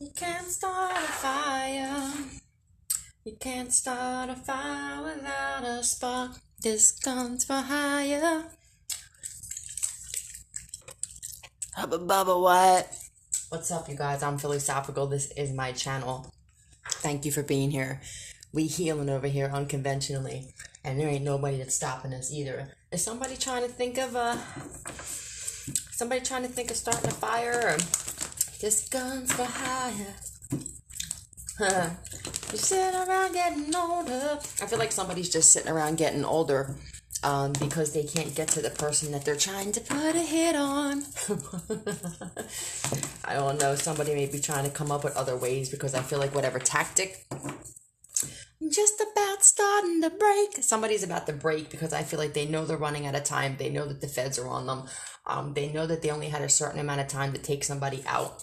You can't start a fire. You can't start a fire without a spark. This gun's for hire. Hubba bubba what? What's up, you guys? I'm Philosophical. This is my channel. Thank you for being here. We healing over here unconventionally, and there ain't nobody that's stopping us either. Is somebody trying to think of starting a fire? Or this gun's for hire. You're sitting around getting older. I feel like somebody's just sitting around getting older because they can't get to the person that they're trying to put a hit on. I don't know. Somebody may be trying to come up with other ways because I feel like whatever tactic, I'm just about starting to break. Somebody's about to break because I feel like they know they're running out of time. They know that the feds are on them. They know that they only had a certain amount of time to take somebody out.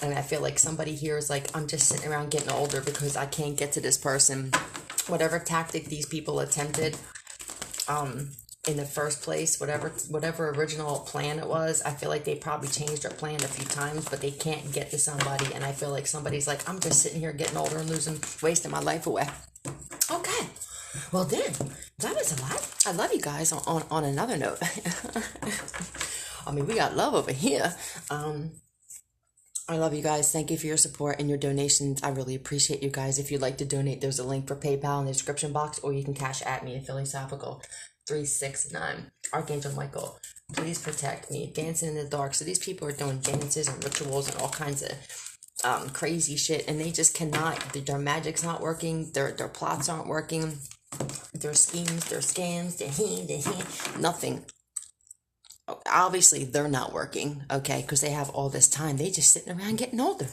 And I feel like somebody here is like, I'm just sitting around getting older because I can't get to this person. Whatever tactic these people attempted in the first place, whatever original plan it was, I feel like they probably changed their plan a few times, but they can't get to somebody. And I feel like somebody's like, I'm just sitting here getting older and wasting my life away. Okay. Well then, that was a lot. I love you guys on another note. I mean, we got love over here. I love you guys. Thank you for your support and your donations. I really appreciate you guys. If you'd like to donate, there's a link for PayPal in the description box, or you can cash at me at Philosophical 369. Archangel Michael, please protect me. Dancing in the dark. So these people are doing dances and rituals and all kinds of crazy shit, and they just cannot. Their magic's not working. Their plots aren't working. Their schemes, their scams, nothing. Obviously they're not working, okay, because they have all this time. They just sitting around getting older.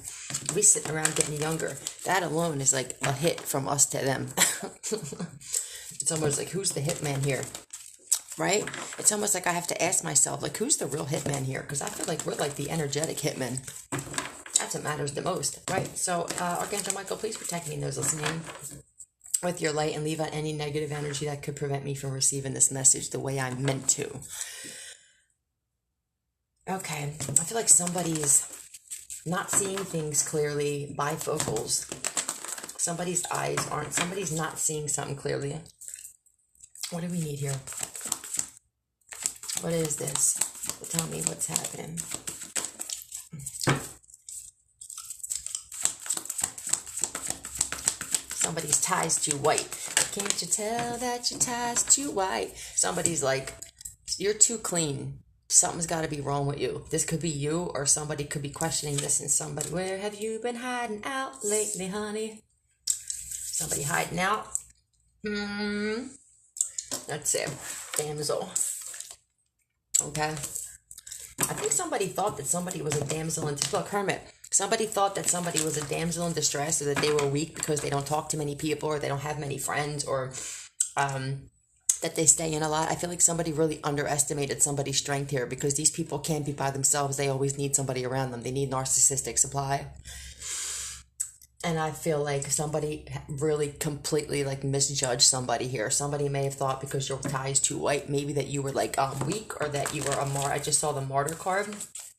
We sitting around getting younger. That alone is like a hit from us to them. It's almost like, who's the hitman here, right? It's almost like I have to ask myself, like, who's the real hitman here? Because I feel like we're like the energetic hitmen. That's what matters the most, right? So Archangel Michael, please protect me and those listening with your light, and leave out any negative energy that could prevent me from receiving this message the way I'm meant to. Okay, I feel like somebody's not seeing things clearly, bifocals. Somebody's not seeing something clearly. What do we need here? What is this? Tell me what's happening. Somebody's tie's too white. Can't you tell that your tie's too white? Somebody's like, you're too clean. Something's got to be wrong with you. This could be you, or somebody could be questioning this in somebody. Where have you been hiding out lately, honey? Somebody hiding out? That's it. Damsel. Okay. I think somebody thought that somebody was a damsel in distress. Look, Hermit. Somebody thought that somebody was a damsel in distress, or that they were weak because they don't talk to many people, or they don't have many friends, or that they stay in a lot. I feel like somebody really underestimated somebody's strength here, because these people can't be by themselves. They always need somebody around them. They need narcissistic supply. And I feel like somebody really completely like misjudged somebody here. Somebody may have thought because your tie is too white, maybe that you were like weak, or that you were a martyr. I just saw the martyr card.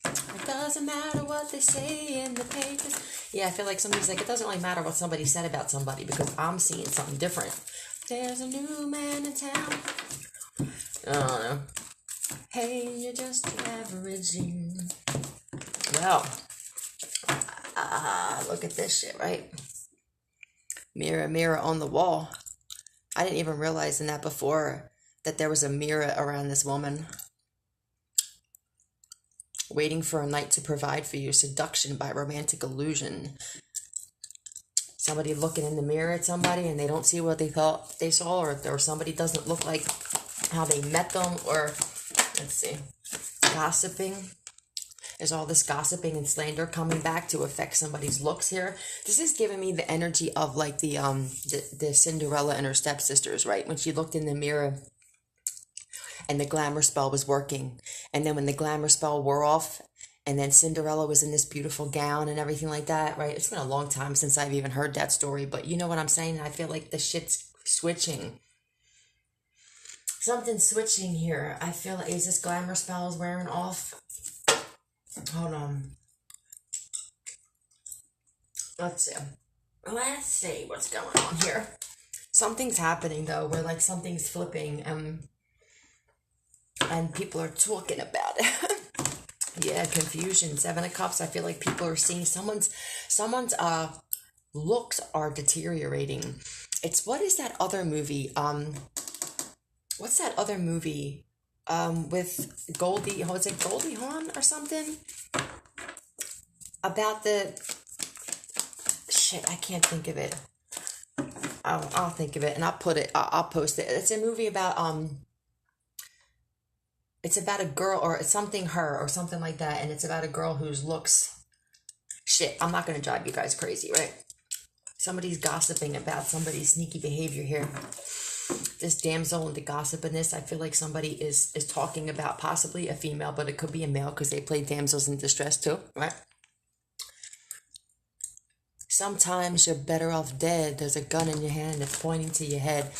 It doesn't matter what they say in the papers. Yeah, I feel like somebody's like, it doesn't really matter what somebody said about somebody, because I'm seeing something different. There's a new man in town. I don't know. Hey, you're just averaging. Well, look at this shit, right? Mirror, mirror on the wall. I didn't even realize in that before that there was a mirror around this woman. Waiting for a night to provide for you. Seduction by romantic illusion. Somebody looking in the mirror at somebody and they don't see what they thought they saw, or somebody doesn't look like how they met them, or, let's see, gossiping. Is all this gossiping and slander coming back to affect somebody's looks here? This is giving me the energy of like the Cinderella and her stepsisters, right? When she looked in the mirror and the glamour spell was working, and then when the glamour spell wore off, and then Cinderella was in this beautiful gown and everything like that, right? It's been a long time since I've even heard that story, but you know what I'm saying? I feel like the shit's switching. Something's switching here. I feel like, is this glamour spell is wearing off? Hold on. Let's see. Let's see what's going on here. Something's happening though, where like something's flipping, and people are talking about it. Yeah, confusion. Seven of Cups. I feel like people are seeing someone's looks are deteriorating. It's what is that other movie? What's that other movie? With Goldie, was it Goldie Hawn or something? About the shit, I can't think of it. I'll think of it and I'll put it. I'll post it. It's a movie about it's about a girl or it's something her or something like that, and it's about a girl whose looks. Shit, I'm not gonna drive you guys crazy, right? Somebody's gossiping about somebody's sneaky behavior here. This damsel and the gossip in this, I feel like somebody is talking about possibly a female, but it could be a male because they play damsels in distress too, right? Sometimes you're better off dead. There's a gun in your hand that's pointing to your head.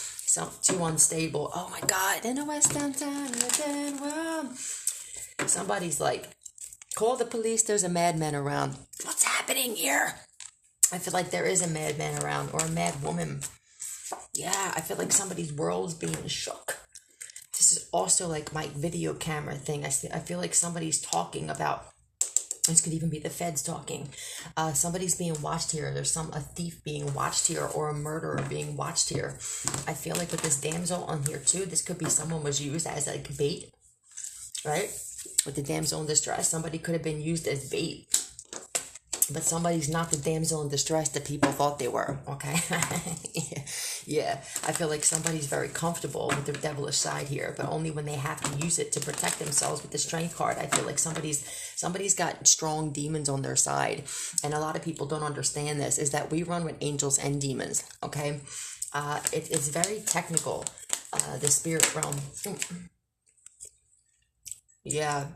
Too unstable. Oh my God! In the West End town, in the dead world. Somebody's like, call the police. There's a madman around. What's happening here? I feel like there is a madman around or a mad woman. Yeah, I feel like somebody's world's being shook. This is also like my video camera thing. I feel like somebody's talking about. This could even be the feds talking. Somebody's being watched here. There's a thief being watched here or a murderer being watched here. I feel like with this damsel on here too, this could be someone was used as like bait, right? With the damsel in distress, somebody could have been used as bait. But somebody's not the damsel in distress that people thought they were, okay? Yeah, I feel like somebody's very comfortable with their devilish side here, but only when they have to use it to protect themselves with the strength card. I feel like somebody's got strong demons on their side, and a lot of people don't understand this, is that we run with angels and demons, okay? It's very technical, the spirit realm. Yeah.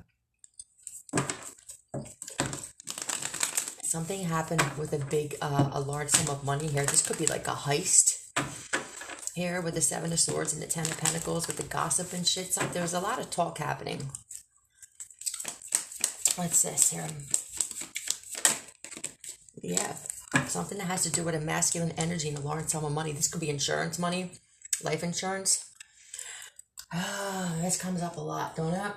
Something happened with a large sum of money here. This could be like a heist here with the Seven of Swords and the Ten of Pentacles with the gossip and shit. So there's a lot of talk happening. What's this here? Yeah, something that has to do with a masculine energy and a large sum of money. This could be insurance money, life insurance. This comes up a lot, don't it?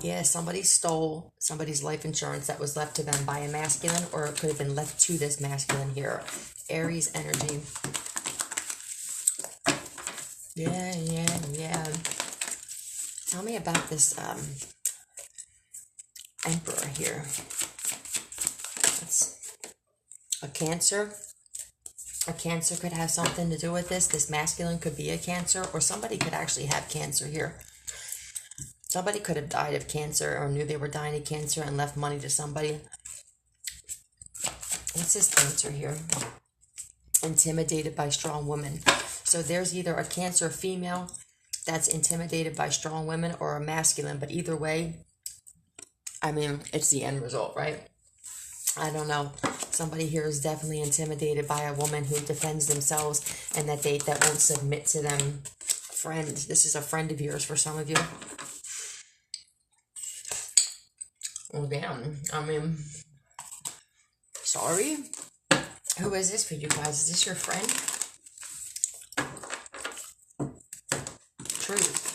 Yeah, somebody stole somebody's life insurance that was left to them by a masculine, or it could have been left to this masculine here. Aries energy. Yeah. Tell me about this emperor here. That's a Cancer. A Cancer could have something to do with this. This masculine could be a Cancer, or somebody could actually have Cancer here. Somebody could have died of cancer or knew they were dying of cancer and left money to somebody. What's this answer here? Intimidated by strong women. So there's either a Cancer female that's intimidated by strong women or a masculine. But either way, I mean, it's the end result, right? I don't know. Somebody here is definitely intimidated by a woman who defends themselves and that won't submit to them. Friend. This is a friend of yours for some of you. Oh, damn. I mean, sorry. Who is this for you guys? Is this your friend? Truth.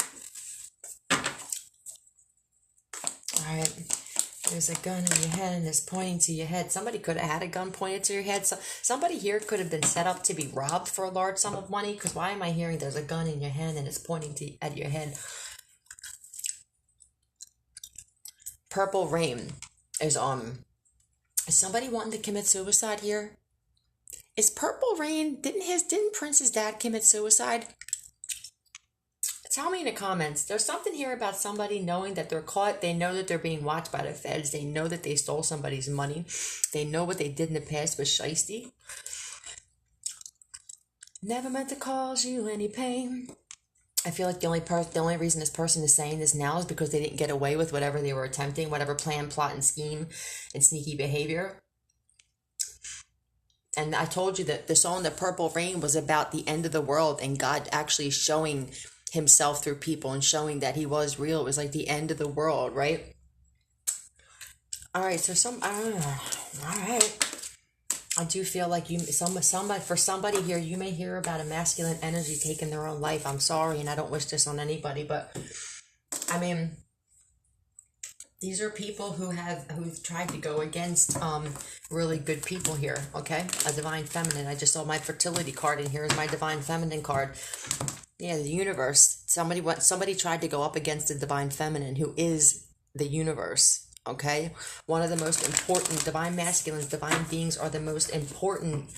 Alright. There's a gun in your head and it's pointing to your head. Somebody could have had a gun pointed to your head. So somebody here could have been set up to be robbed for a large sum of money. Because why am I hearing there's a gun in your hand and it's pointing at your head? Purple Rain is somebody wanting to commit suicide here? Is Purple Rain, didn't Prince's dad commit suicide? Tell me in the comments. There's something here about somebody knowing that they're caught. They know that they're being watched by the feds. They know that they stole somebody's money. They know what they did in the past was shiesty. Never meant to cause you any pain. I feel like the only reason this person is saying this now is because they didn't get away with whatever they were attempting, whatever plan, plot, and scheme, and sneaky behavior. And I told you that the song "The Purple Rain" was about the end of the world and God actually showing himself through people and showing that he was real. It was like the end of the world, right? All right, so I don't know. All right. I do feel like for somebody here, you may hear about a masculine energy taking their own life. I'm sorry, and I don't wish this on anybody, but I mean, these are people who've tried to go against really good people here. Okay, a divine feminine. I just saw my fertility card, and here's my divine feminine card. Yeah, the universe. Somebody tried to go up against the divine feminine, who is the universe. Okay, one of the most important divine masculines, divine beings are the most important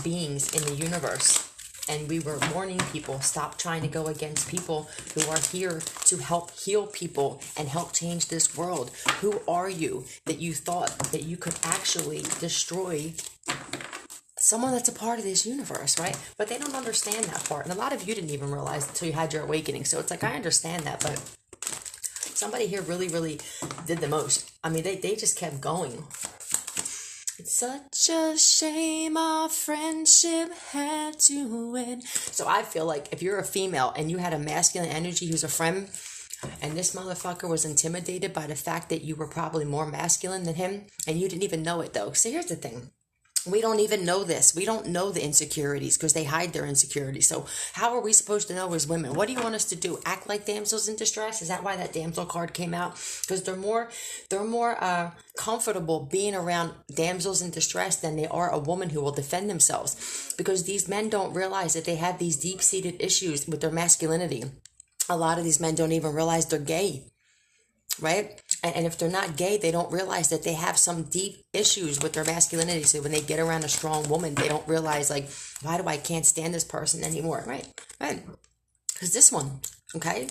beings in the universe. And we were warning people, stop trying to go against people who are here to help heal people and help change this world. Who are you that you thought that you could actually destroy someone that's a part of this universe, right? But they don't understand that part. And a lot of you didn't even realize until you had your awakening. So it's like, I understand that, but somebody here really, really did the most. I mean, they just kept going. It's such a shame our friendship had to end. So I feel like if you're a female and you had a masculine energy who's a friend, and this motherfucker was intimidated by the fact that you were probably more masculine than him, and you didn't even know it though. So here's the thing. We don't even know this. We don't know the insecurities because they hide their insecurities. So how are we supposed to know as women? What do you want us to do? Act like damsels in distress? Is that why that damsel card came out? Because they're more comfortable being around damsels in distress than they are a woman who will defend themselves. Because these men don't realize that they have these deep-seated issues with their masculinity. A lot of these men don't even realize they're gay. Right? And if they're not gay, they don't realize that they have some deep issues with their masculinity. So when they get around a strong woman, they don't realize, like, why do I can't stand this person anymore? Right? Because this one, okay?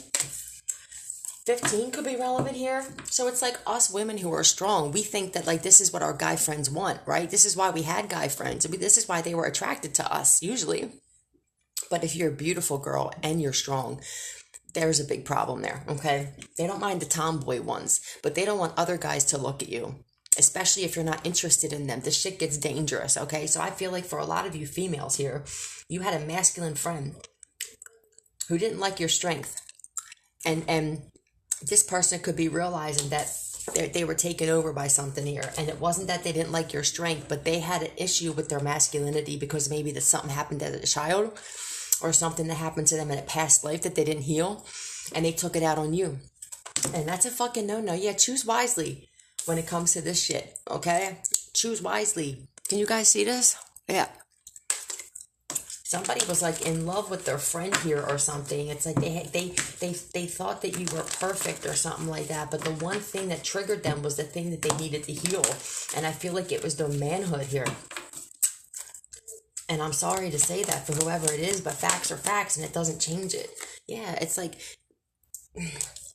15 could be relevant here. So it's like us women who are strong, we think that, like, this is what our guy friends want, right? This is why we had guy friends. This is why they were attracted to us, usually. But if you're a beautiful girl and you're strong, there's a big problem there, okay? They don't mind the tomboy ones, but they don't want other guys to look at you, especially if you're not interested in them. This shit gets dangerous, okay? So I feel like for a lot of you females here, you had a masculine friend who didn't like your strength. And this person could be realizing that they were taken over by something here. And it wasn't that they didn't like your strength, but they had an issue with their masculinity because maybe that something happened as a child, or something that happened to them in a past life that they didn't heal, and they took it out on you. And that's a fucking no-no. Yeah, choose wisely when it comes to this shit, okay? Choose wisely. Can you guys see this? Yeah. Somebody was like in love with their friend here or something. It's like they thought that you were perfect or something like that, but the one thing that triggered them was the thing that they needed to heal. And I feel like it was their manhood here. And I'm sorry to say that for whoever it is, but facts are facts and it doesn't change it. Yeah, it's like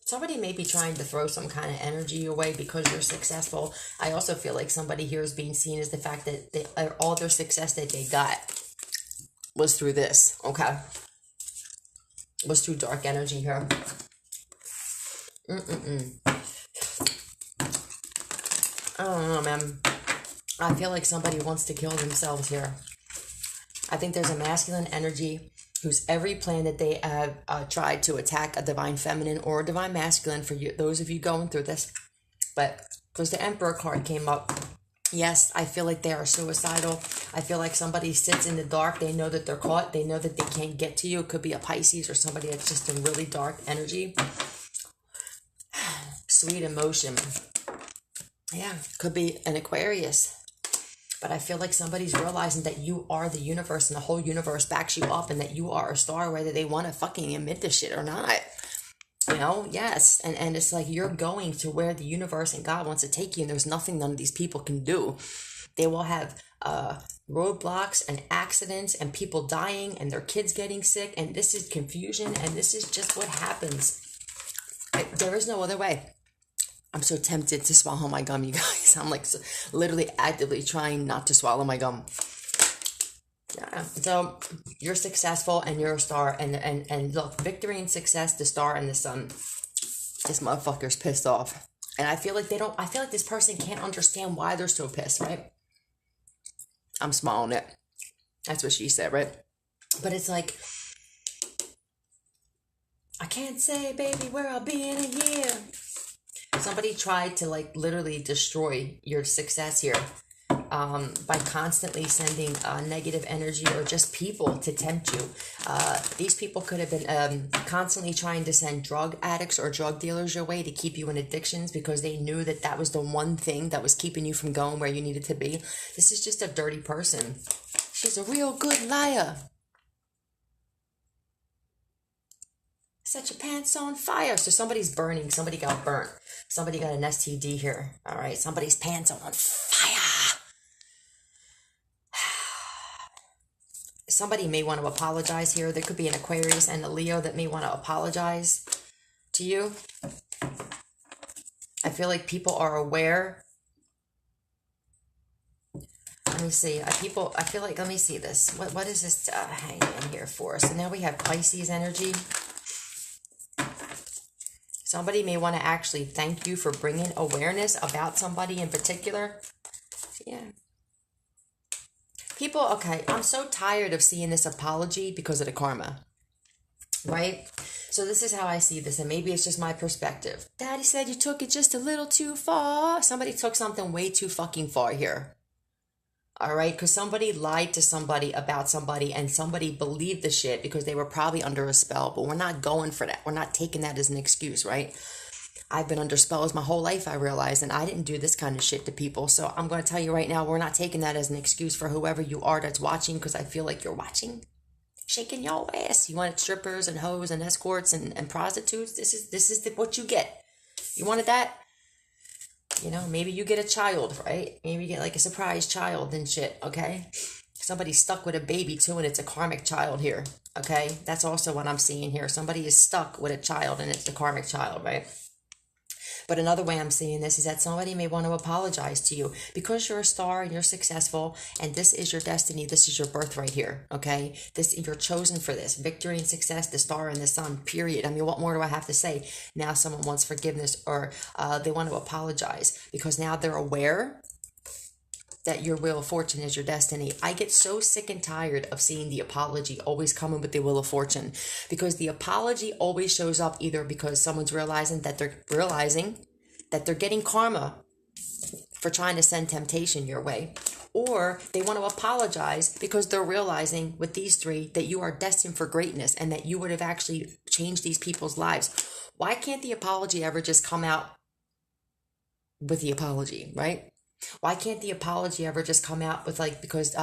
somebody may be trying to throw some kind of energy away because you're successful. I also feel like somebody here is being seen as the fact that all their success that they got was through this, okay? Was through dark energy here. I don't know, man. I feel like somebody wants to kill themselves here. I think there's a masculine energy whose every plan that they have tried to attack a divine feminine or a divine masculine for you, those of you going through this. But because the Emperor card came up, yes, I feel like they are suicidal. I feel like somebody sits in the dark. They know that they're caught. They know that they can't get to you. It could be a Pisces or somebody that's just in really dark energy. Sweet emotion. Yeah, could be an Aquarius. But I feel like somebody's realizing that you are the universe and the whole universe backs you up and that you are a star, whether they want to fucking admit this shit or not. You know, yes. And it's like you're going to where the universe and God wants to take you, and there's nothing none of these people can do. They will have roadblocks and accidents and people dying and their kids getting sick, and this is confusion, and this is just what happens. There is no other way. I'm so tempted to swallow my gum, you guys. I'm like literally actively trying not to swallow my gum. Yeah. So you're successful and you're a star. And look, victory and success, the star and the sun. This motherfucker's pissed off. And I feel like this person can't understand why they're so pissed, right? I'm smiling it. That's what she said, right? But it's like, I can't say, baby, where I'll be in a year. Somebody tried to like literally destroy your success here. by constantly sending negative energy or just people to tempt you. These people could have been constantly trying to send drug addicts or drug dealers your way to keep you in addictions because they knew that that was the one thing that was keeping you from going where you needed to be. This is just a dirty person. She's a real good liar. Set your pants on fire. So somebody's burning. Somebody got burnt. Somebody got an STD here. All right. Somebody's pants are on fire. Somebody may want to apologize here. There could be an Aquarius and a Leo that may want to apologize to you. I feel like people are aware. Let me see. I feel like, let me see this. What is this hanging in here for? So now we have Pisces energy. Somebody may want to actually thank you for bringing awareness about somebody in particular. Yeah. People, okay, I'm so tired of seeing this apology because of the karma, right? So this is how I see this, and maybe it's just my perspective. Daddy said you took it just a little too far. Somebody took something way too fucking far here. All right, because somebody lied to somebody about somebody and somebody believed the shit because they were probably under a spell, but we're not going for that. We're not taking that as an excuse, right? I've been under spells my whole life, I realized, and I didn't do this kind of shit to people. So I'm going to tell you right now, we're not taking that as an excuse for whoever you are that's watching, because I feel like you're watching, shaking your ass. You wanted strippers and hoes and escorts and prostitutes. This is what you get. You wanted that? You know, maybe you get a child, right? Maybe you get like a surprise child and shit, okay? Somebody's stuck with a baby too, and it's a karmic child here, okay? That's also what I'm seeing here. Somebody is stuck with a child, and it's a karmic child, right? But another way I'm seeing this is that somebody may want to apologize to you because you're a star and you're successful, and this is your destiny. This is your birthright here, okay? You're chosen for this. Victory and success, the star and the sun, period. I mean, what more do I have to say? Now someone wants forgiveness, or they want to apologize because now they're aware that your wheel of fortune is your destiny. I get so sick and tired of seeing the apology always coming with the wheel of fortune, because the apology always shows up either because someone's realizing that they're getting karma for trying to send temptation your way, or they want to apologize because they're realizing with these three that you are destined for greatness and that you would have actually changed these people's lives. Why can't the apology ever just come out with the apology, right? Why can't the apology ever just come out with because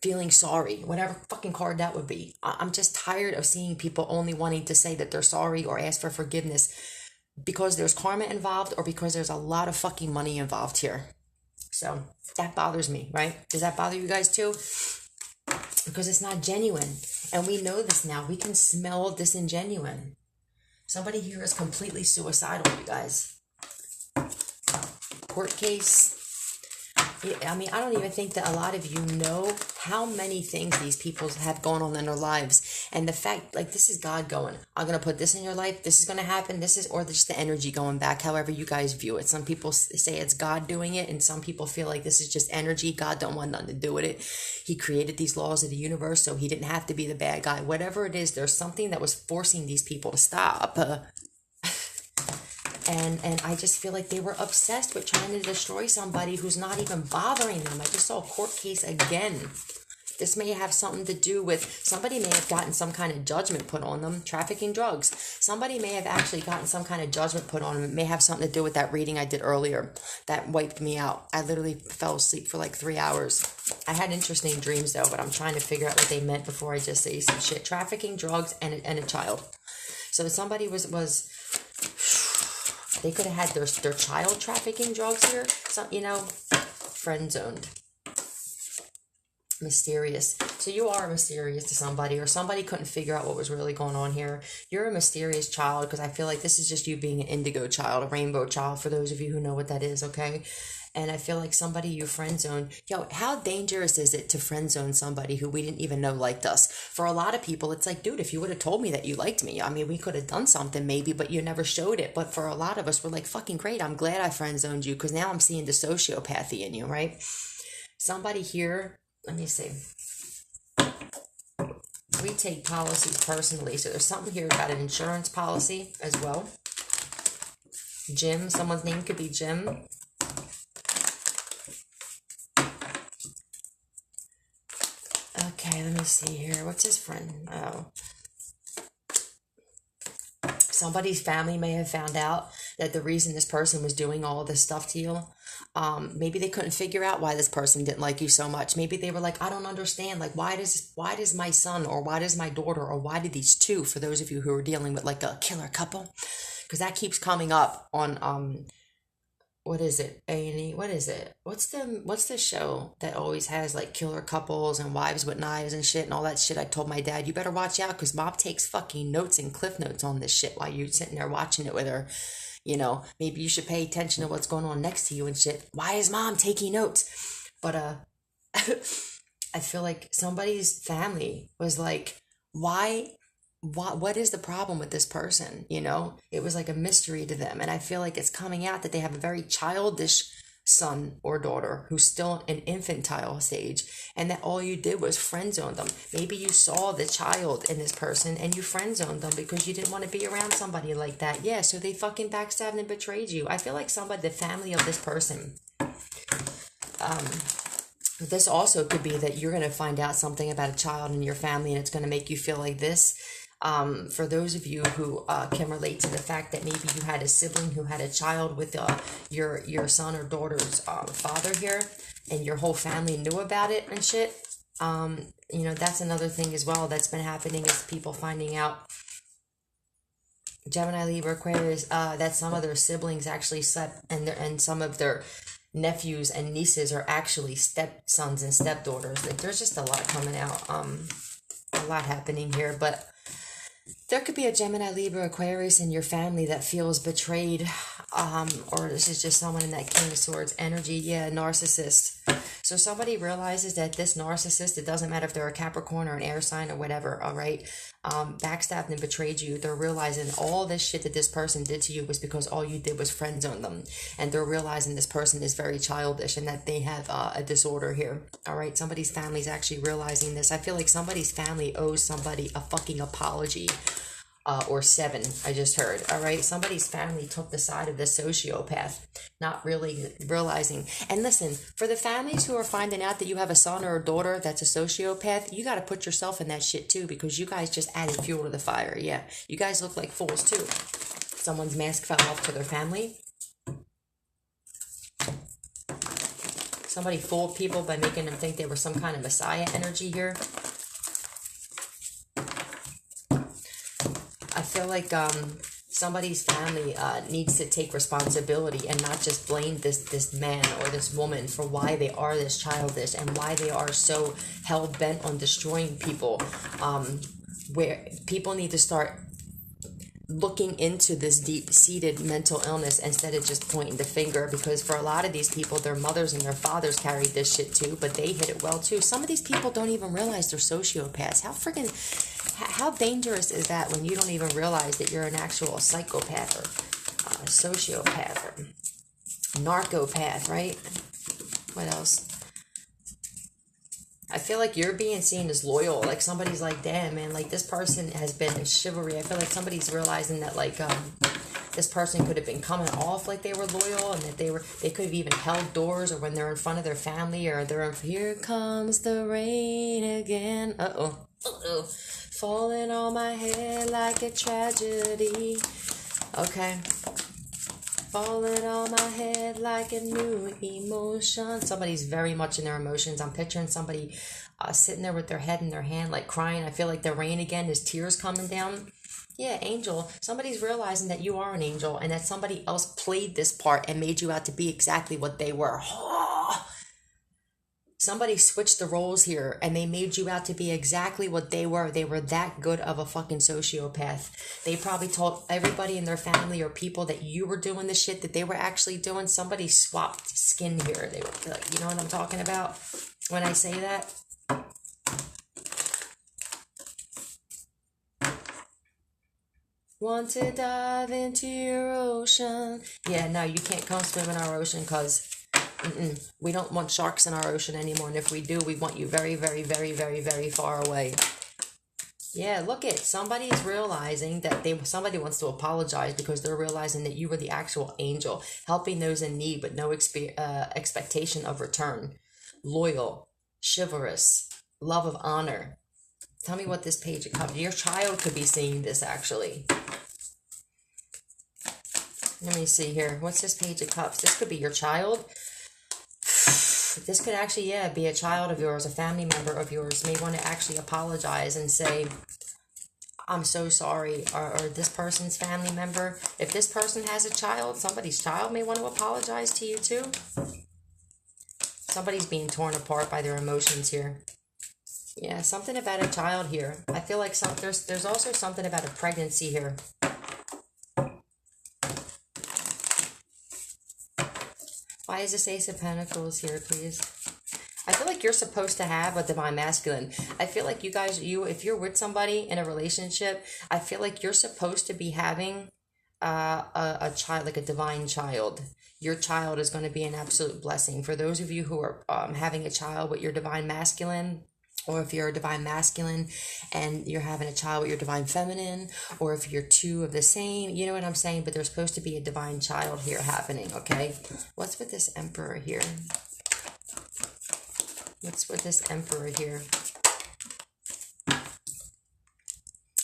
feeling sorry, whatever fucking card that would be? I'm just tired of seeing people only wanting to say that they're sorry or ask for forgiveness because there's karma involved or because there's a lot of fucking money involved here. So that bothers me, right? Does that bother you guys too? Because it's not genuine. And we know this now. We can smell disingenuine. Somebody here is completely suicidal, you guys. Court case. I mean, I don't even think that a lot of you know how many things these people have going on in their lives. And the fact, this is God going, I'm going to put this in your life. This is going to happen. Or just the energy going back, however you guys view it. Some people say it's God doing it. And some people feel like this is just energy. God don't want nothing to do with it. He created these laws of the universe, so he didn't have to be the bad guy. Whatever it is, there's something that was forcing these people to stop. And I just feel like they were obsessed with trying to destroy somebody who's not even bothering them. I just saw a court case again. This may have something to do with, somebody may have gotten some kind of judgment put on them, trafficking drugs. Somebody may have actually gotten some kind of judgment put on them. It may have something to do with that reading I did earlier. That wiped me out. I literally fell asleep for 3 hours. I had interesting dreams though, but I'm trying to figure out what they meant before I just say some shit. Trafficking drugs and a child. So somebody was they could have had their child trafficking drugs here. So, friend zoned. Mysterious. So you are mysterious to somebody, or somebody couldn't figure out what was really going on here. You're a mysterious child, because I feel like this is just you being an indigo child, a rainbow child, for those of you who know what that is, okay? And I feel like somebody you friend zone. How dangerous is it to friend zone somebody who we didn't even know liked us? For a lot of people, it's like, dude, if you would have told me that you liked me, I mean, we could have done something maybe, but you never showed it. But for a lot of us, we're like, fucking great. I'm glad I friend zoned you, because now I'm seeing the sociopathy in you, right? Somebody here, let me see. We take policies personally. So there's something here about an insurance policy as well. Jim, someone's name could be Jim. Okay, let me see here. What's his friend? Oh, somebody's family may have found out that the reason this person was doing all of this stuff to you, maybe they couldn't figure out why this person didn't like you so much. Maybe they were like, I don't understand. Like, why does my son, or why does my daughter, or why did these two, for those of you who are dealing with like a killer couple, because that keeps coming up on what is it? A&E? What is it? What's the show that always has like killer couples and wives with knives and shit and all that shit? I told my dad, you better watch out because mom takes fucking notes and cliff notes on this shit while you're sitting there watching it with her. Maybe you should pay attention to what's going on next to you and shit. Why is mom taking notes? But I feel like somebody's family was like, why what is the problem with this person? It was like a mystery to them, and I feel like it's coming out that they have a very childish son or daughter who's still in infantile stage, and that all you did was friend zone them. Maybe you saw the child in this person and you friend zoned them because you didn't want to be around somebody like that. Yeah, so they fucking backstabbed and betrayed you. I feel like the family of this person, this also could be that you're going to find out something about a child in your family and it's going to make you feel like this. For those of you who can relate to the fact that maybe you had a sibling who had a child with your son or daughter's father here, and your whole family knew about it and shit. That's another thing as well that's been happening, is people finding out, Gemini, Libra, Aquarius, that some of their siblings actually slept, and some of their nephews and nieces are actually stepsons and stepdaughters. Like, there's just a lot coming out, a lot happening here, but there could be a Gemini, Libra, Aquarius in your family that feels betrayed, or this is just someone in that King of Swords energy. Yeah, narcissist. So somebody realizes that this narcissist, it doesn't matter if they're a Capricorn or an air sign or whatever, all right, backstabbed and betrayed you. They're realizing all this shit that this person did to you was because all you did was friend zone them. And they're realizing this person is very childish and that they have a disorder here, all right? Somebody's family's actually realizing this. I feel like somebody's family owes somebody a fucking apology. Or 7, I just heard. All right, somebody's family took the side of the sociopath, not really realizing. And listen, for the families who are finding out that you have a son or a daughter that's a sociopath, you got to put yourself in that shit too, because you guys just added fuel to the fire. Yeah, you guys look like fools too. Someone's mask fell off to their family. Somebody fooled people by making them think they were some kind of messiah energy here. I feel like somebody's family needs to take responsibility and not just blame this man or this woman for why they are this childish and why they are so hell-bent on destroying people. Where people need to start looking into this deep-seated mental illness instead of just pointing the finger, because for a lot of these people, their mothers and their fathers carried this shit too, but they hid it well too. Some of these people don't even realize they're sociopaths. How dangerous is that when you don't even realize that you're an actual psychopath or sociopath or narcopath, right? What else? I feel like you're being seen as loyal. Like, somebody's like, damn, man, like, this person has been chivalry. I feel like somebody's realizing that, like, this person could have been coming off like they were loyal, and that they could have even held doors, or when they're in front of their family, or they're here comes the rain again. Uh-oh. Falling on my head like a tragedy. Okay. Falling on my head like a new emotion. Somebody's very much in their emotions. I'm picturing somebody sitting there with their head in their hand, like crying. I feel like the rain again, there's tears coming down. Yeah, angel. Somebody's realizing that you are an angel and that somebody else played this part and made you out to be exactly what they were. Somebody switched the roles here and they made you out to be exactly what they were. They were that good of a fucking sociopath. They probably told everybody in their family or people that you were doing the shit that they were actually doing. Somebody swapped skin here. They were like, you know what I'm talking about when I say that? Want to dive into your ocean. Yeah, no, you can't come swim in our ocean because we don't want sharks in our ocean anymore, and if we do, we want you very, very, very, very, very far away. Yeah, look it. Somebody's realizing that somebody wants to apologize because they're realizing that you were the actual angel, helping those in need with no expectation of return. Loyal, chivalrous, love of honor. Tell me what this Page of Cups. Your child could be seeing this, actually. Let me see here. What's this Page of Cups? This could be your child. This could actually, yeah, be a child of yours, a family member of yours. May want to actually apologize and say, I'm so sorry. Or this person's family member. If this person has a child, somebody's child may want to apologize to you too. Somebody's being torn apart by their emotions here. Yeah, something about a child here. I feel like there's also something about a pregnancy here. Why is this Ace of Pentacles here, please? I feel like you're supposed to have a divine masculine. I feel like you guys, if you're with somebody in a relationship, I feel like you're supposed to be having a child, like a divine child. Your child is going to be an absolute blessing. For those of you who are having a child with your divine masculine, or if you're a divine masculine and you're having a child with your divine feminine, or if you're two of the same, you know what I'm saying? But there's supposed to be a divine child here happening, okay? What's with this Emperor here? What's with this Emperor here?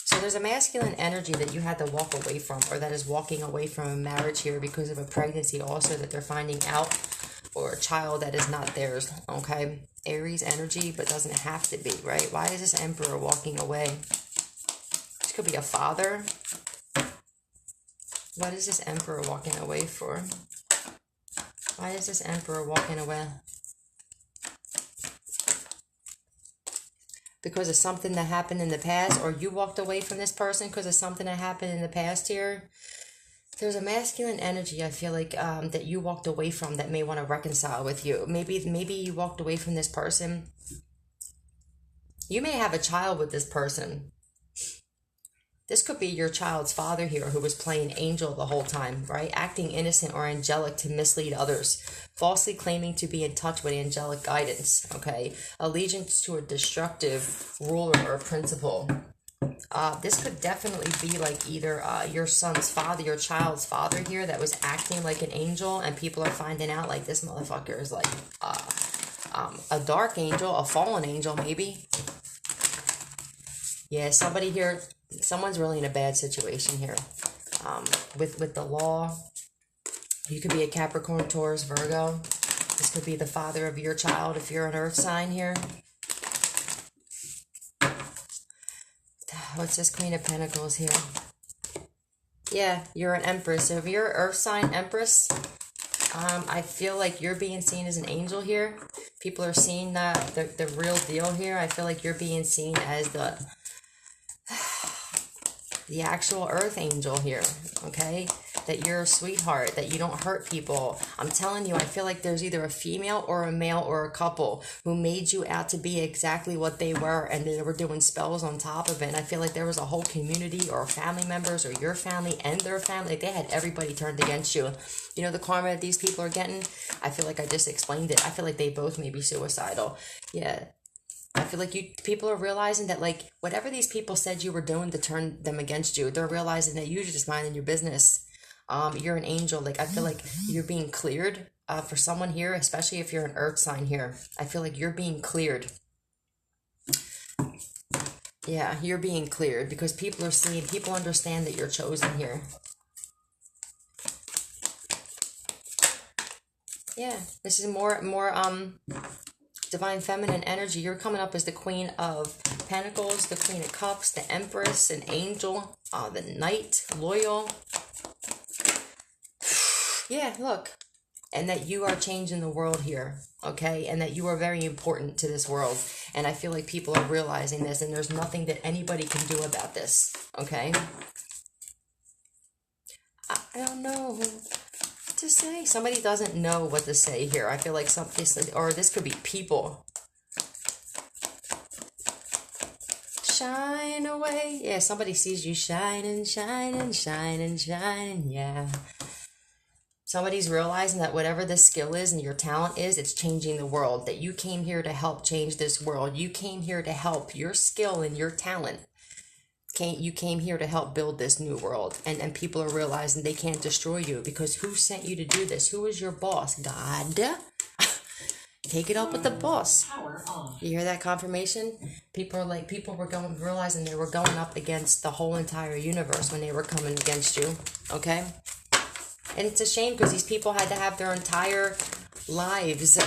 So there's a masculine energy that you had to walk away from, or that is walking away from a marriage here because of a pregnancy also that they're finding out, or a child that is not theirs, okay? Aries energy, but doesn't have to be, right? Why is this Emperor walking away? This could be a father. What is this Emperor walking away for? Why is this Emperor walking away? Because of something that happened in the past, or you walked away from this person because of something that happened in the past here. There's a masculine energy, I feel like, that you walked away from that may want to reconcile with you. Maybe you walked away from this person. You may have a child with this person. This could be your child's father here who was playing angel the whole time, right? Acting innocent or angelic to mislead others. Falsely claiming to be in touch with angelic guidance, okay? Allegiance to a destructive ruler or principle. This could definitely be like either your son's father, your child's father here that was acting like an angel, and people are finding out like this motherfucker is like a dark angel, a fallen angel maybe. Yeah, somebody here, someone's really in a bad situation here with the law. You could be a Capricorn, Taurus, Virgo. This could be the father of your child if you're an earth sign here. What's this Queen of Pentacles here? Yeah, you're an Empress. So if you're an earth sign Empress, I feel like you're being seen as an angel here. People are seeing the real deal here. I feel like you're being seen as the actual earth angel here, okay? That you're a sweetheart, that you don't hurt people. I'm telling you, I feel like there's either a female or a male or a couple who made you out to be exactly what they were, and they were doing spells on top of it. And I feel like there was a whole community or family members or your family and their family. Like they had everybody turned against you. You know, the karma that these people are getting, I feel like I just explained it. I feel like they both may be suicidal. Yeah. I feel like people are realizing that, like, whatever these people said you were doing to turn them against you, they're realizing that you're just minding your business. You're an angel. Like, I feel like you're being cleared for someone here, especially if you're an earth sign here. I feel like you're being cleared. Yeah, you're being cleared because people understand that you're chosen here. Yeah, this is more divine feminine energy. You're coming up as the Queen of Pentacles, the Queen of Cups, the Empress, an angel, the Knight, loyal. Yeah, look. And that you are changing the world here, okay? And that you are very important to this world. And I feel like people are realizing this, and there's nothing that anybody can do about this, okay? I don't know what to say. Somebody doesn't know what to say here. I feel like this could be people. Shine away. Yeah, somebody sees you shining, shining, shining, shining, yeah. Somebody's realizing that whatever the skill is and your talent is, it's changing the world. That you came here to help change this world. You came here to help. Your skill and your talent. You came here to help build this new world. And people are realizing they can't destroy you because who sent you to do this? Who is your boss? God. take it up with the boss. You hear that confirmation? People were realizing they were going up against the whole entire universe when they were coming against you. Okay? And it's a shame because these people had to have their entire lives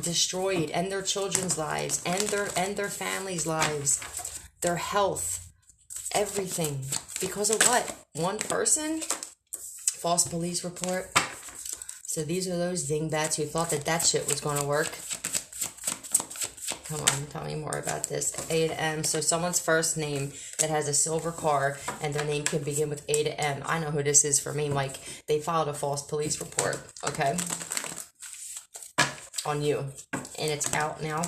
destroyed, and their children's lives, and their families' lives, their health, everything. Because of what? One person? False police report. So these are those dingbats who thought that shit was going to work. Come on, tell me more about this. A to M. So someone's first name that has a silver car and their name can begin with A to M. I know who this is for me, Mike. They filed a false police report, okay? On you. And it's out now.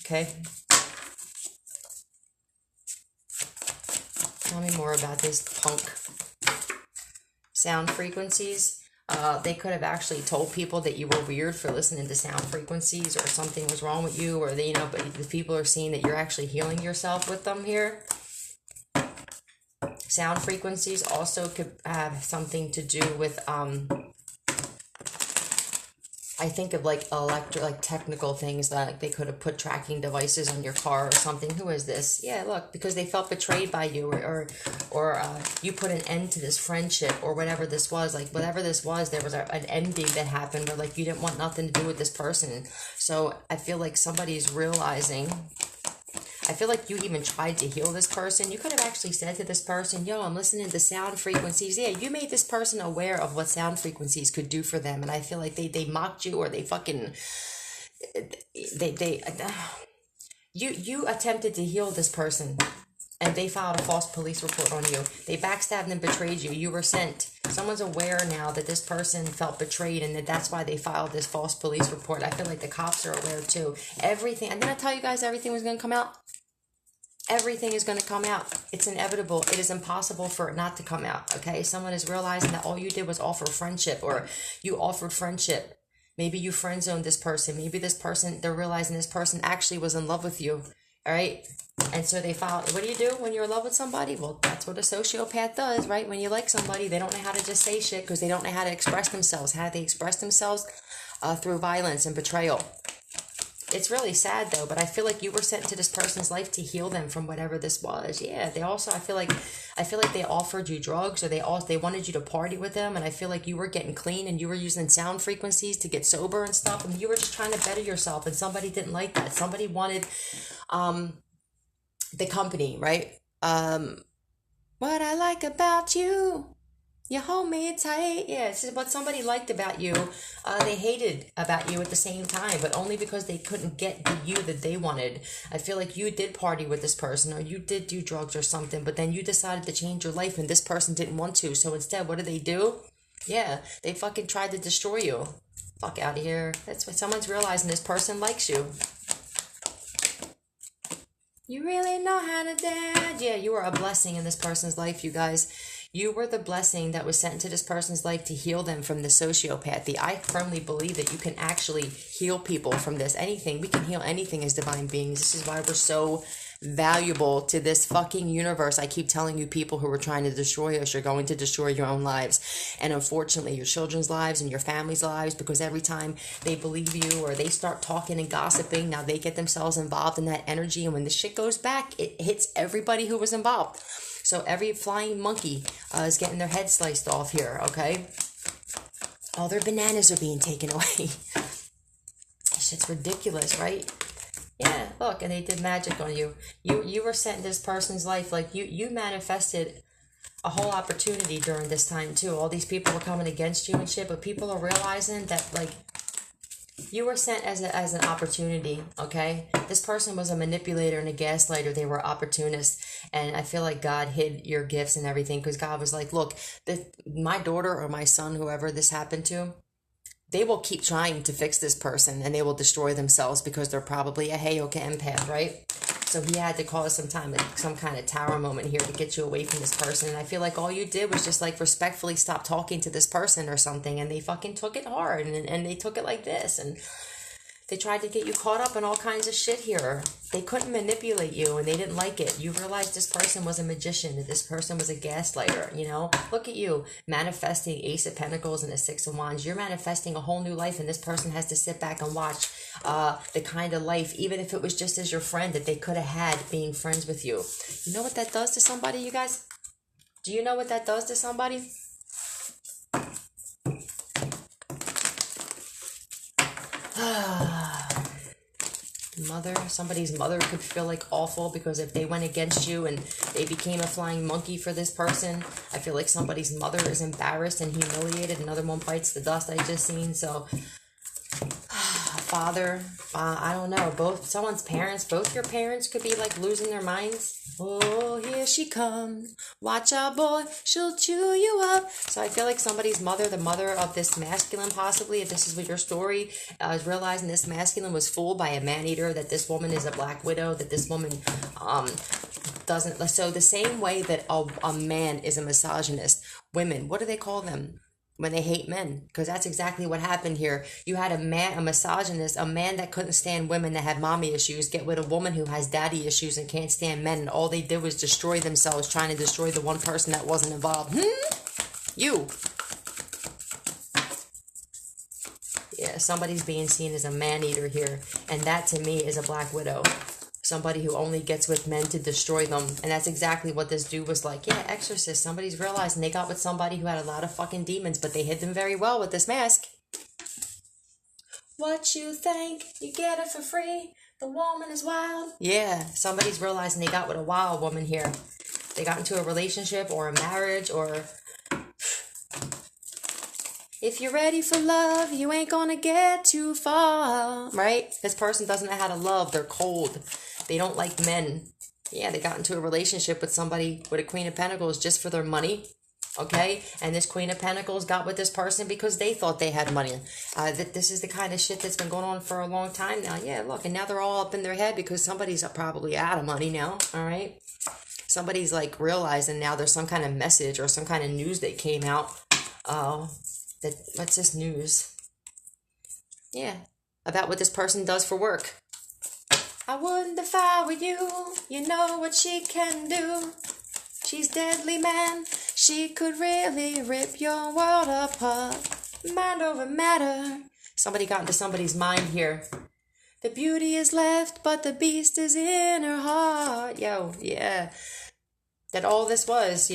Okay? Tell me more about this punk. Sound frequencies. They could have actually told people that you were weird for listening to sound frequencies, or something was wrong with you, or they, but the people are seeing that you're actually healing yourself with them here. Sound frequencies also could have something to do with, I think of like technical things, that they could have put tracking devices on your car or something. Who is this? Yeah, look, because they felt betrayed by you, or you put an end to this friendship, or whatever this was. Like, whatever this was, there was an ending that happened where, like, you didn't want nothing to do with this person. So I feel like somebody's realizing. I feel like you even tried to heal this person. You could have actually said to this person, yo, I'm listening to sound frequencies. Yeah, you made this person aware of what sound frequencies could do for them. And I feel like they mocked you, or they fucking, you attempted to heal this person, and they filed a false police report on you. They backstabbed and betrayed you. You were sent. Someone's aware now that this person felt betrayed, and that's why they filed this false police report. I feel like the cops are aware too. Everything. And then I tell you guys everything was going to come out. Everything is going to come out. It's inevitable. It is impossible for it not to come out, okay? Someone is realizing that all you did was offer friendship, or you offered friendship. Maybe you friend zoned this person. Maybe this person, they're realizing this person actually was in love with you, all right? And so they filed. What do you do when you're in love with somebody? Well, that's what a sociopath does, right? When you like somebody, they don't know how to just say shit because they don't know how to express themselves. How do they express themselves? Through violence and betrayal. It's really sad though, but I feel like you were sent to this person's life to heal them from whatever this was. Yeah, they also, I feel like they offered you drugs, or they wanted you to party with them, and I feel like you were getting clean and you were using sound frequencies to get sober and stuff, and you were just trying to better yourself, and somebody didn't like that. Somebody wanted the company, right? What I like about you. You hold me tight. Yeah, this is what somebody liked about you. They hated about you at the same time, but only because they couldn't get the you that they wanted. I feel like you did party with this person, or you did do drugs or something, but then you decided to change your life and this person didn't want to. So instead, what do? Yeah, they fucking tried to destroy you. Fuck out of here. That's what someone's realizing this person likes you. You really know how to dance. Yeah, you were a blessing in this person's life, you guys. You were the blessing that was sent into this person's life to heal them from the sociopathy. I firmly believe that you can actually heal people from this. Anything. We can heal anything as divine beings. This is why we're so valuable to this fucking universe. I keep telling you, people who are trying to destroy us, you're going to destroy your own lives. And unfortunately, your children's lives and your family's lives, because every time they believe you or they start talking and gossiping, now they get themselves involved in that energy. And when the shit goes back, it hits everybody who was involved. So every flying monkey is getting their head sliced off here, okay? All their bananas are being taken away. Shit's ridiculous, right? Yeah, look, and they did magic on you. You were sent in this person's life, like you manifested a whole opportunity during this time too. All these people were coming against you and shit, but people are realizing that, like, you were sent as an opportunity, okay? This person was a manipulator and a gaslighter. They were opportunists. And I feel like God hid your gifts and everything, because God was like, look, my daughter or my son, whoever this happened to, they will keep trying to fix this person and they will destroy themselves because they're probably a Heyoka empath, right? So he had to cause some kind of tower moment here to get you away from this person. And I feel like all you did was just, like, respectfully stop talking to this person or something. And they fucking took it hard, and they took it like this. And they tried to get you caught up in all kinds of shit here. They couldn't manipulate you, and they didn't like it. You realized this person was a magician, that this person was a gaslighter, you know? Look at you, manifesting Ace of Pentacles and a Six of Wands. You're manifesting a whole new life, and this person has to sit back and watch the kind of life, even if it was just as your friend, that they could have had being friends with you. You know what that does to somebody, you guys? Do you know what that does to somebody? Somebody's mother could feel like awful because if they went against you and they became a flying monkey for this person, I feel like somebody's mother is embarrassed and humiliated. Another one bites the dust I just seen. So father, I don't know, someone's parents, both your parents could be like losing their minds. Oh, here she comes, watch out boy, she'll chew you up. So I feel like somebody's mother, the mother of this masculine possibly, if this is what your story, is realizing this masculine was fooled by a man-eater, that this woman is a black widow, that this woman doesn't. So the same way that a man is a misogynist, women, what do they call them when they hate men? Because that's exactly what happened here. You had a misogynist, a man that couldn't stand women that had mommy issues, get with a woman who has daddy issues and can't stand men, and all they did was destroy themselves, trying to destroy the one person that wasn't involved. You. Yeah, somebody's being seen as a man-eater here, and that to me is a black widow. Somebody who only gets with men to destroy them. And that's exactly what this dude was like. Yeah, exorcist. Somebody's realizing they got with somebody who had a lot of fucking demons, but they hid them very well with this mask. What you think? You get it for free. The woman is wild. Yeah, somebody's realizing they got with a wild woman here. They got into a relationship or a marriage or... If you're ready for love, you ain't gonna get too far. Right? This person doesn't know how to love. They're cold. They don't like men. Yeah, they got into a relationship with somebody with a Queen of Pentacles just for their money. Okay? And this Queen of Pentacles got with this person because they thought they had money. This is the kind of shit that's been going on for a long time now. Yeah, look, and now they're all up in their head because somebody's probably out of money now. Alright? Somebody's like realizing now there's some kind of message or some kind of news that came out. What's this news? Yeah, about what this person does for work. I wouldn't if I were you. You know what she can do. She's deadly, man. She could really rip your world apart. Mind over matter. Somebody got into somebody's mind here. The beauty is left, but the beast is in her heart. Yo, yeah. That all this was,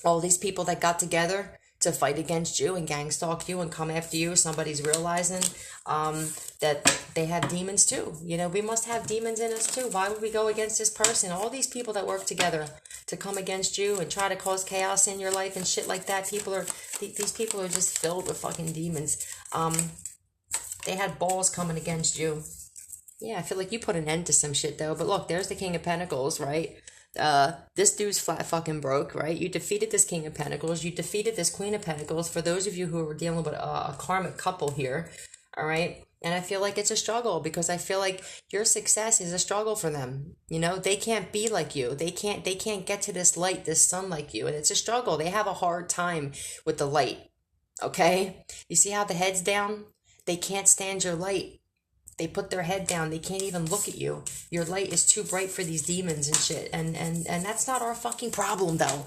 all these people that got together to fight against you and gang stalk you and come after you. Somebody's realizing that they have demons too. We must have demons in us too. Why would we go against this person? All these people that work together to come against you and try to cause chaos in your life and shit like that. These people are just filled with fucking demons. They had balls coming against you. Yeah, I feel like you put an end to some shit though. But look, there's the King of Pentacles, right? This dude's flat fucking broke, right? You defeated this King of Pentacles. You defeated this Queen of Pentacles. For those of you who are dealing with a karmic couple here, all right? And I feel like it's a struggle because I feel like your success is a struggle for them. They can't be like you. They can't get to this light, this sun like you. And it's a struggle. They have a hard time with the light, okay? You see how the head's down? They can't stand your light. They put their head down. They can't even look at you. Your light is too bright for these demons and shit. And that's not our fucking problem, though.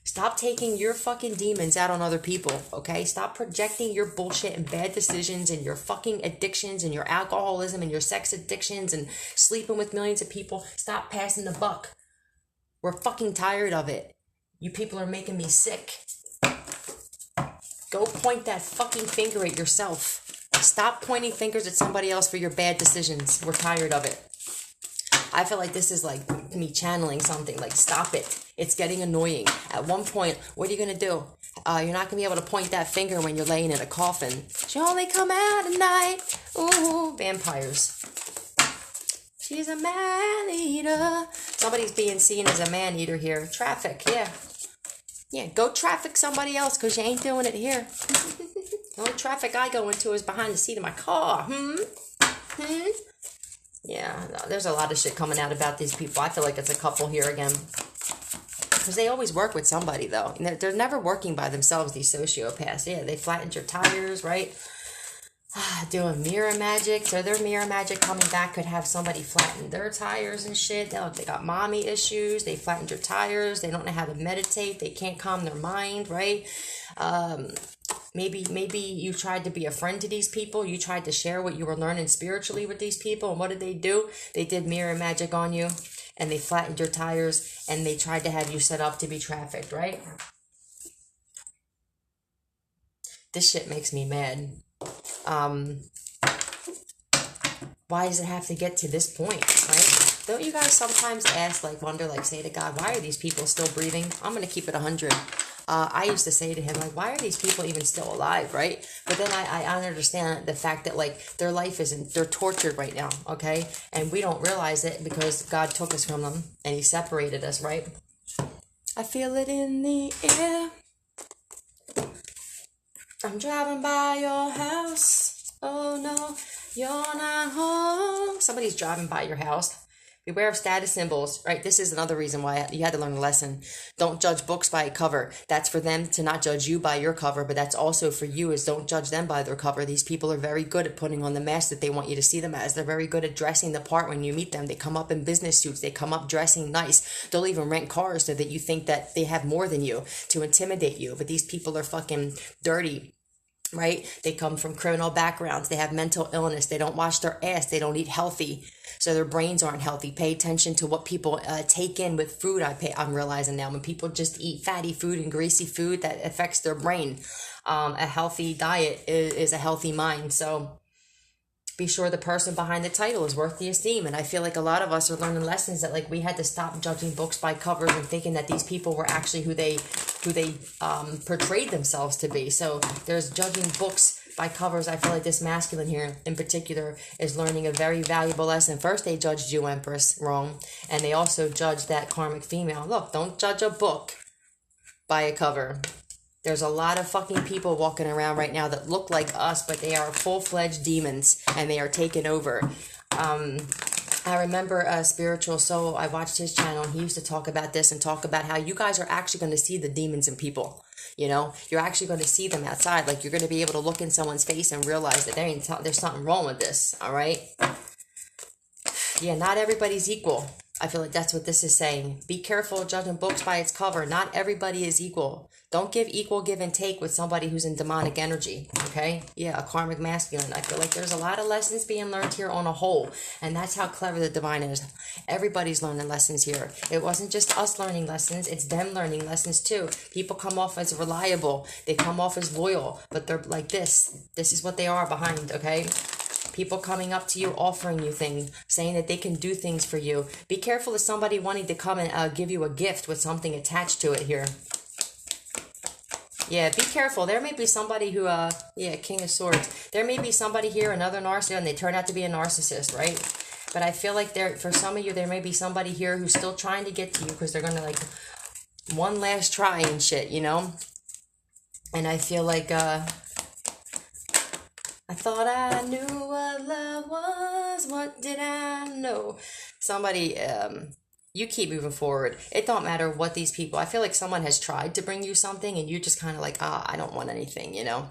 Stop taking your fucking demons out on other people, okay? Stop projecting your bullshit and bad decisions and your fucking addictions and your alcoholism and your sex addictions and sleeping with millions of people. Stop passing the buck. We're fucking tired of it. You people are making me sick. Go point that fucking finger at yourself. Stop pointing fingers at somebody else for your bad decisions. We're tired of it. I feel like this is like me channeling something. Like, stop it. It's getting annoying. At one point, what are you going to do? You're not going to be able to point that finger when you're laying in a coffin. She only come out at night. Ooh, vampires. She's a man-eater. Somebody's being seen as a man-eater here. Traffic, yeah. Yeah, go traffic somebody else because you ain't doing it here. The only traffic I go into is behind the seat of my car. Yeah, no, there's a lot of shit coming out about these people. I feel like it's a couple here again. Because they always work with somebody, though. And they're never working by themselves, these sociopaths. Yeah, they flattened your tires, right? Doing mirror magic. So their mirror magic coming back could have somebody flatten their tires and shit. They got mommy issues. They flattened your tires. They don't know how to meditate. They can't calm their mind, right? Maybe you tried to be a friend to these people. You tried to share what you were learning spiritually with these people. And what did they do? They did mirror magic on you. And they flattened your tires. And they tried to have you set up to be trafficked, right? This shit makes me mad. Why does it have to get to this point, right? Don't you guys sometimes ask, like, wonder, like, say to God, why are these people still breathing? I'm going to keep it 100. I used to say to him, like, why are these people even still alive, right? But then I understand the fact that, like, their life isn't, they're tortured right now, okay? And we don't realize it because God took us from them and he separated us, right? I feel it in the air. I'm driving by your house. Oh no, you're not home. Somebody's driving by your house. Beware of status symbols, right? This is another reason why you had to learn a lesson. Don't judge books by a cover. That's for them to not judge you by your cover, but that's also for you is don't judge them by their cover. These people are very good at putting on the mask that they want you to see them as. They're very good at dressing the part when you meet them. They come up in business suits. They come up dressing nice. They'll even rent cars so that you think that they have more than you to intimidate you. But these people are fucking dirty. Right? They come from criminal backgrounds. They have mental illness. They don't wash their ass. They don't eat healthy. So their brains aren't healthy. Pay attention to what people take in with food. I'm realizing now when people just eat fatty food and greasy food, that affects their brain. A healthy diet is a healthy mind. So be sure the person behind the title is worth the esteem. And I feel like a lot of us are learning lessons that like we had to stop judging books by covers and thinking that these people were actually who they portrayed themselves to be. So there's judging books by covers. I feel like this masculine here in particular is learning a very valuable lesson. First, they judged you, Empress, wrong. And they also judged that karmic female. Look, don't judge a book by a cover. There's a lot of fucking people walking around right now that look like us, but they are full-fledged demons, and they are taking over. I remember a Spiritual Soul. I watched his channel, and he used to talk about this and talk about how you guys are actually going to see the demons in people. You know, you're actually going to see them outside. Like, you're going to be able to look in someone's face and realize that there's something wrong with this, all right? Yeah, not everybody's equal. I feel like that's what this is saying. Be careful judging books by its cover. Not everybody is equal. Don't give equal give and take with somebody who's in demonic energy, okay? Yeah, a karmic masculine. I feel like there's a lot of lessons being learned here on a whole, and that's how clever the divine is. Everybody's learning lessons here. It wasn't just us learning lessons. It's them learning lessons too. People come off as reliable. They come off as loyal, but they're like this. This is what they are behind, okay? People coming up to you, offering you things, saying that they can do things for you. Be careful of somebody wanting to come and give you a gift with something attached to it here. Yeah, be careful. There may be somebody who, King of Swords. There may be somebody here, another narcissist, and they turn out to be a narcissist, right? But I feel like for some of you, there may be somebody here who's still trying to get to you because they're going to, like, one last try and shit, you know? And I feel like, I thought I knew what love was. What did I know? Somebody, you keep moving forward. It don't matter what these people, I feel like someone has tried to bring you something and you're just kind of like, I don't want anything, you know?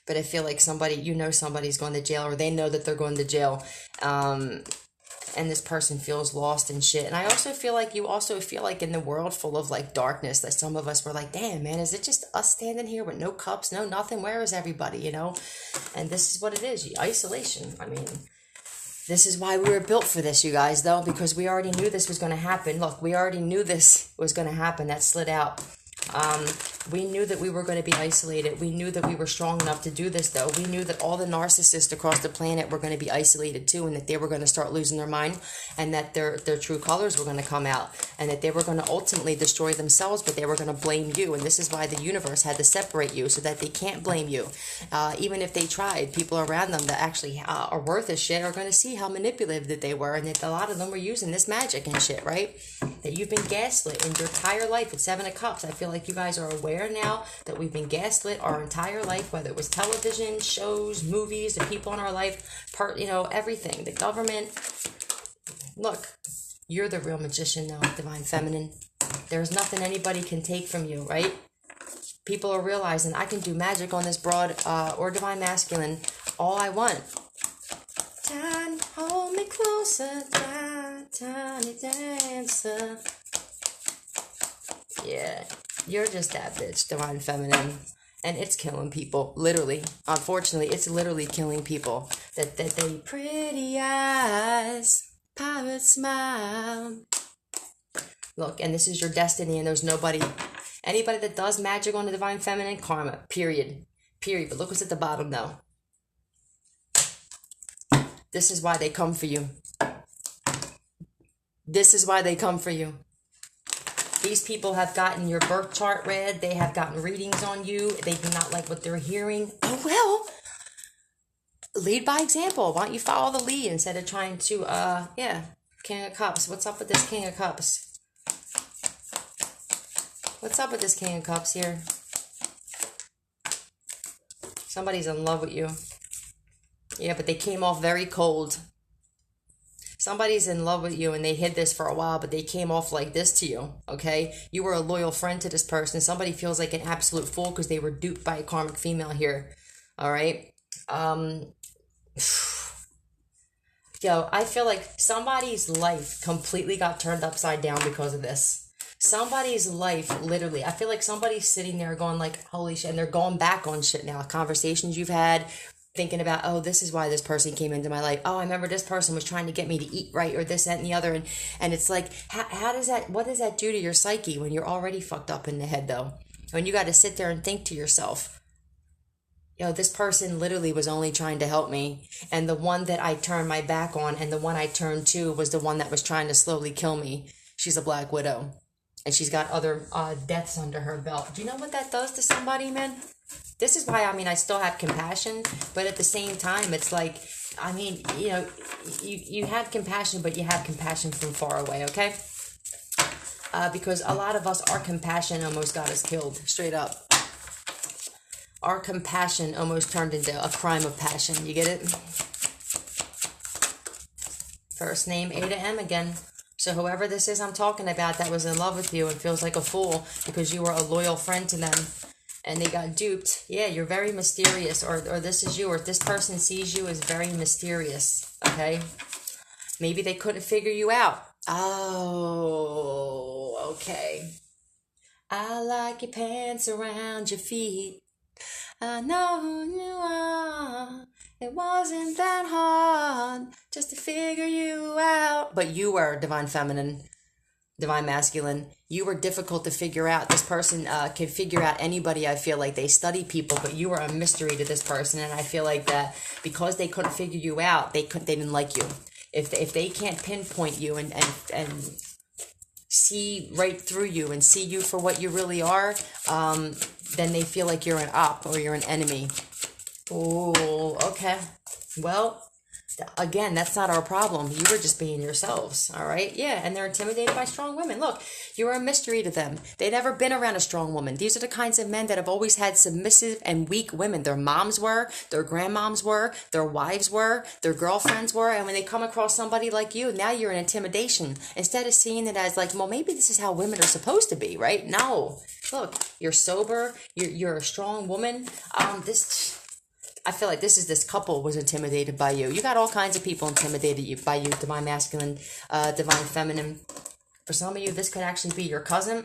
But I feel like somebody's going to jail, or they know that they're going to jail. And this person feels lost and shit. And I also feel like you also feel like in the world full of like darkness that some of us were like, damn, man, is it just us standing here with no cups, no nothing? Where is everybody, you know? And this is what it is, isolation. I mean, this is why we were built for this, you guys, though, because we already knew this was going to happen. Look, we already knew this was going to happen. That slid out. We knew that we were going to be isolated. We knew that we were strong enough to do this, though. We knew that all the narcissists across the planet were going to be isolated, too, and that they were going to start losing their mind, and that their true colors were going to come out, and that they were going to ultimately destroy themselves, but they were going to blame you. And this is why the universe had to separate you, so that they can't blame you. Even if they tried, people around them that actually are worth a shit are going to see how manipulative that they were, and that a lot of them were using this magic and shit, right? That you've been gaslit in your entire life with Seven of Cups. I feel like you guys are aware now that we've been gaslit our entire life, whether it was television, shows, movies, the people in our life, everything, the government. Look, you're the real magician now, Divine Feminine. There's nothing anybody can take from you, right? People are realizing I can do magic on this broad or Divine Masculine all I want. Time, hold me closer, tiny dancer. Yeah, you're just that bitch, Divine Feminine. and it's killing people, literally. Unfortunately, it's literally killing people. That they pretty eyes, pirate smile. Look, and this is your destiny, and there's anybody that does magic on the divine feminine, karma, period. Period. But look what's at the bottom, though. This is why they come for you. This is why they come for you. These people have gotten your birth chart read. They have gotten readings on you. They do not like what they're hearing. Oh, well, lead by example. Why don't you follow the lead instead of trying to, King of Cups. What's up with this King of Cups? What's up with this King of Cups here? Somebody's in love with you. Yeah, but they came off very cold. Somebody's in love with you and they hid this for a while, but they came off like this to you, okay? You were a loyal friend to this person. Somebody feels like an absolute fool because they were duped by a karmic female here, all right? Yo, I feel like somebody's life completely got turned upside down because of this. Somebody's life, literally, I feel like somebody's sitting there going like, holy shit, and they're going back on shit now. Conversations you've had, thinking about, oh, this is why this person came into my life. Oh, I remember this person was trying to get me to eat right, or this, that, and the other. And it's like, what does that do to your psyche when you're already fucked up in the head, though? When you got to sit there and think to yourself, yo, this person literally was only trying to help me. And the one that I turned my back on and the one I turned to was the one that was trying to slowly kill me. She's a Black Widow. And she's got other deaths under her belt. Do you know what that does to somebody, man? This is why, I still have compassion, but at the same time, it's like, you have compassion, but you have compassion from far away, okay? Because a lot of us, our compassion almost got us killed, straight up. Our compassion almost turned into a crime of passion, you get it? First name, A to M again. So whoever this is I'm talking about that was in love with you and feels like a fool because you were a loyal friend to them and they got duped. Yeah, you're very mysterious, or this is you, or this person sees you as very mysterious, okay? Maybe they couldn't figure you out. Oh, okay. I like your pants around your feet. I know who you are. It wasn't that hard just to figure you out. But you were divine feminine, divine masculine. You were difficult to figure out. This person can figure out anybody. I feel like they study people, but you were a mystery to this person. And I feel like that because they couldn't figure you out, they didn't like you. If they can't pinpoint you and see right through you and see you for what you really are, then they feel like you're an op or you're an enemy. Oh, okay. Well, again, that's not our problem. You were just being yourselves, all right? Yeah, and they're intimidated by strong women. Look, you're a mystery to them. They've never been around a strong woman. These are the kinds of men that have always had submissive and weak women. Their moms were, their grandmoms were, their wives were, their girlfriends were, and when they come across somebody like you, now you're an intimidation. Instead of seeing it as like, well, maybe this is how women are supposed to be, right? No. Look, you're sober, you're a strong woman. I feel like this couple was intimidated by you. You got all kinds of people intimidated by you, divine masculine, divine feminine. For some of you, this could actually be your cousin.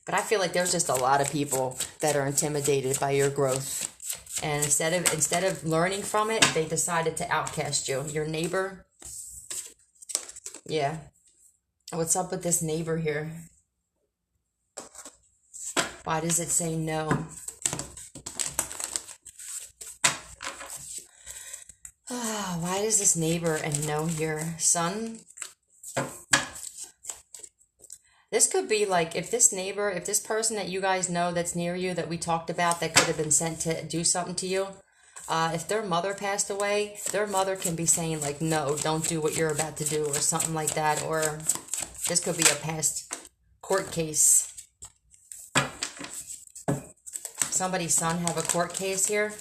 But I feel like there's just a lot of people that are intimidated by your growth. And instead of learning from it, they decided to outcast you. Your neighbor. Yeah. What's up with this neighbor here? Why does it say no? Why does this neighbor and no here? Sun? This could be like if this person that you guys know that's near you that we talked about that could have been sent to do something to you, if their mother passed away, their mother can be saying like, no, don't do what you're about to do or something like that. Or this could be a past court case. Somebody's son have a court case here.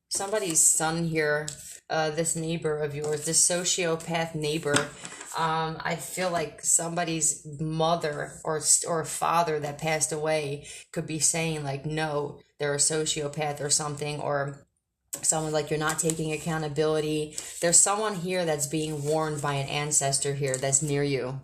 Somebody's son here, this neighbor of yours, this sociopath neighbor, I feel like somebody's mother or father that passed away could be saying like, no, they're a sociopath or something, or Someone like you're not taking accountability. There's someone here that's being warned by an ancestor here that's near you.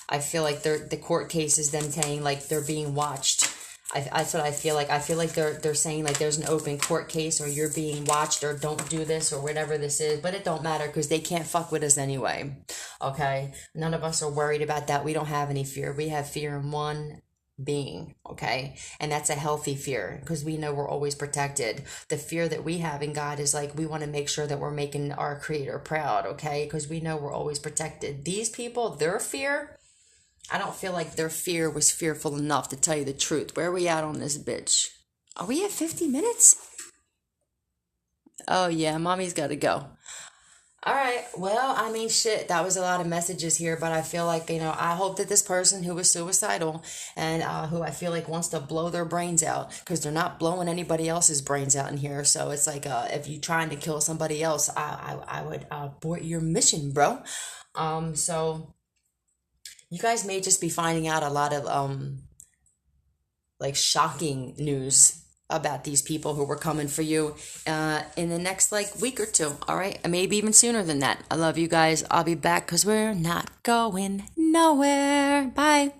I feel like the court case is them saying like they're being watched. That's what I feel like. I feel like they're saying like there's an open court case, or you're being watched, or don't do this, or whatever this is. But it don't matter because they can't fuck with us anyway. Okay? None of us are worried about that. We don't have any fear. We have fear in one being, okay? And that's a healthy fear because we know we're always protected. The fear that we have in God is like we want to make sure that we're making our creator proud, okay? Because we know we're always protected. These people, their fear, I don't feel like their fear was fearful enough to tell you the truth. Where are we at on this bitch? Are we at 50 minutes? Oh yeah, mommy's got to go. All right. Well, I mean, shit, that was a lot of messages here, but I feel like, I hope that this person who was suicidal and who I feel like wants to blow their brains out, because they're not blowing anybody else's brains out in here. So it's like, if you're trying to kill somebody else, I would abort your mission, bro. So you guys may just be finding out a lot of, like shocking news about these people who were coming for you in the next like week or two. All right, maybe even sooner than that. I love you guys. I'll be back because we're not going nowhere. Bye.